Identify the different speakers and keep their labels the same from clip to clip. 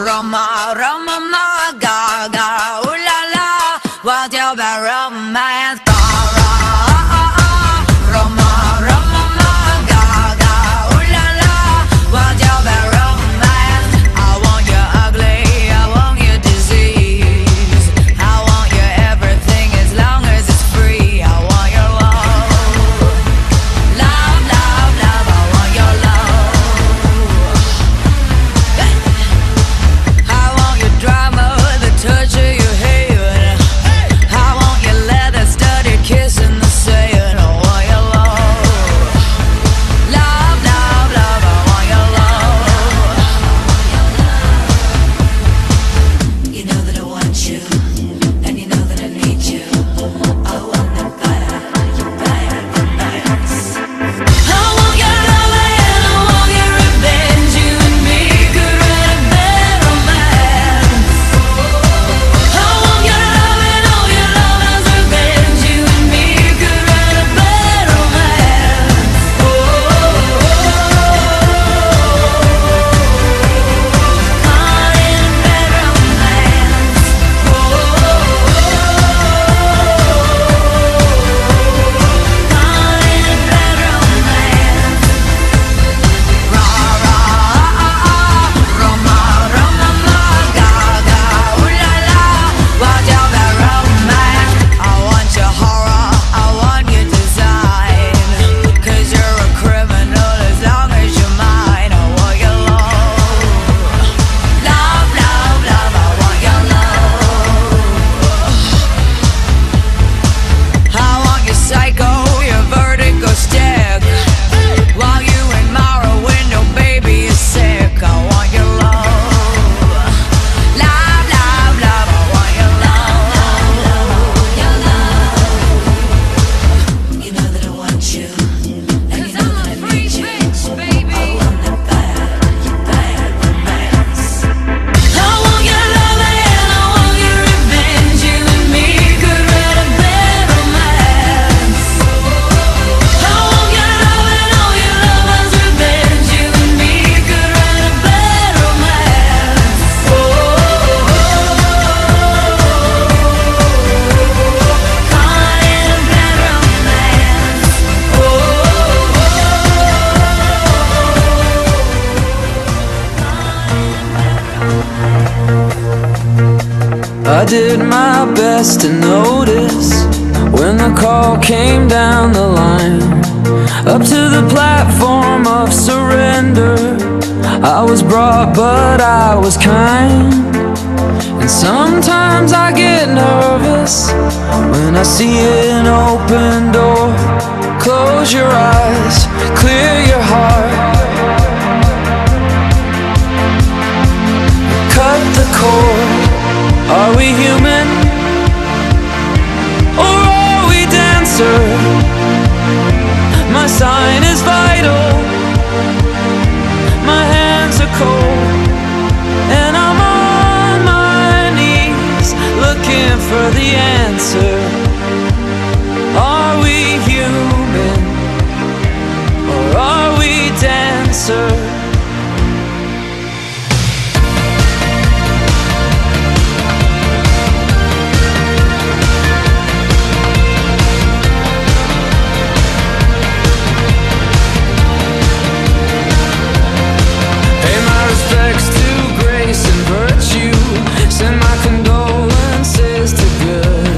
Speaker 1: Roma, Roma, ma, ga, ga, ooh la la. What you about romance? Roma, Roma, ma, ga, ga, ooh la la. What you about romance? I want you ugly, I want you disease. I want you everything as long as it's free. I want your love, love, love, love. I want your love. I want your drama, the touch of your hair. I want your leather studded kiss in the sand. I want your love, love, love, love. I want your love. You know that I want you, and you know that I need you. I want the better, you better than nice. I want your love and I want your revenge. You and me could write a bad romance. I want your love and all your love as revenge. You and me could write a bad romance. Caught in a bad romance. Caught in a bad romance. Rah rah, Roma, Roma, ma, ga, ga, ooh la la. What you about romance? I want your horror, I want your design. 'Cause you're a criminal as long as you're mine. I want your love, love, love, love. I want your love. I want your psycho, your vertigo stick. While you admire a window, baby, you're sick. I want your love, love, love, love. I want your love, your love. You know that I want you, and you know that I need you. I want the better, you better than nice. I want your love and I want your revenge. You and me could write a bad romance. I want your love and all your love as revenge. You and me could write a bad romance. Caught in a bad romance.
Speaker 2: I did my best to notice when the call came down the line. Up to the platform of surrender, I was brought but I was kind. And sometimes I get nervous when I see an open door. Close your eyes, clear your heart, cut the cord. Are we human or are we dancer? My sign is vital, my hands are cold, and I'm on my knees looking for the answer. Are we human or are we dancer? Pay my respects to grace and virtue. Send my condolences to good.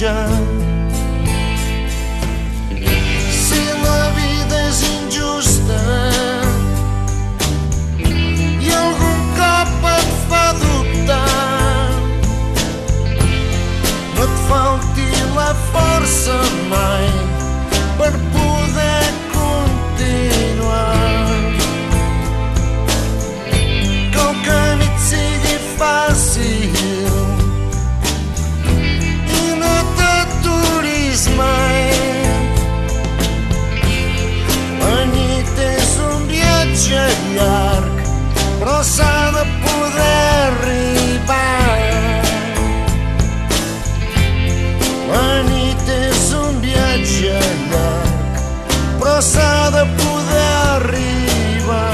Speaker 3: viatge. Si la vida és injusta i algun cop et fa dubtar, no et falti la força mai per poder continuar. Que el camí et sigui fàcil i no t'aturis mai. La nit és un viatge llarg, però s'ha de poder arribar. La nit és un viatge llarg, però s'ha de poder arribar.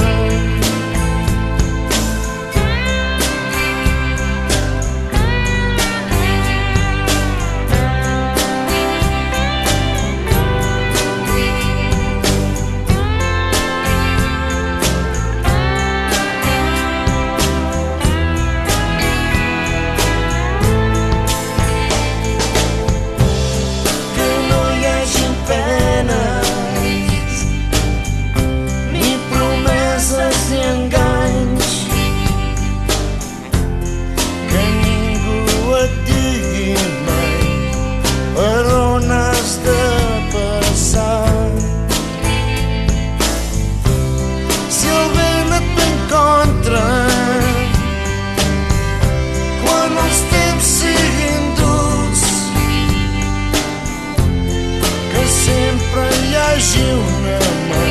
Speaker 3: Una mà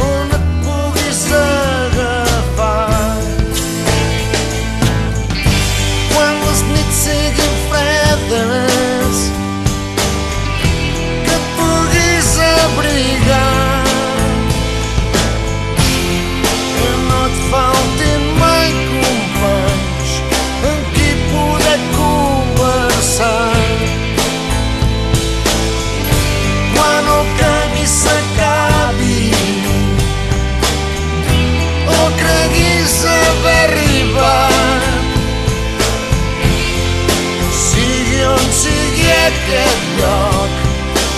Speaker 3: on et puguis agafar. Quan les nits siguin fredes, que et puguis abrigar. Que no et faltin mai companys amb qui poder conversar. Quan el camí s'acabi o creguis haver arribat, sigui on sigui aquest lloc,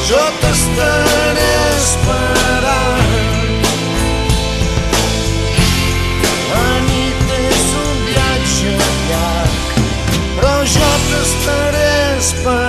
Speaker 3: jo t'estaré esperant. La nit és un viatge llarg, però jo t'estaré esperant.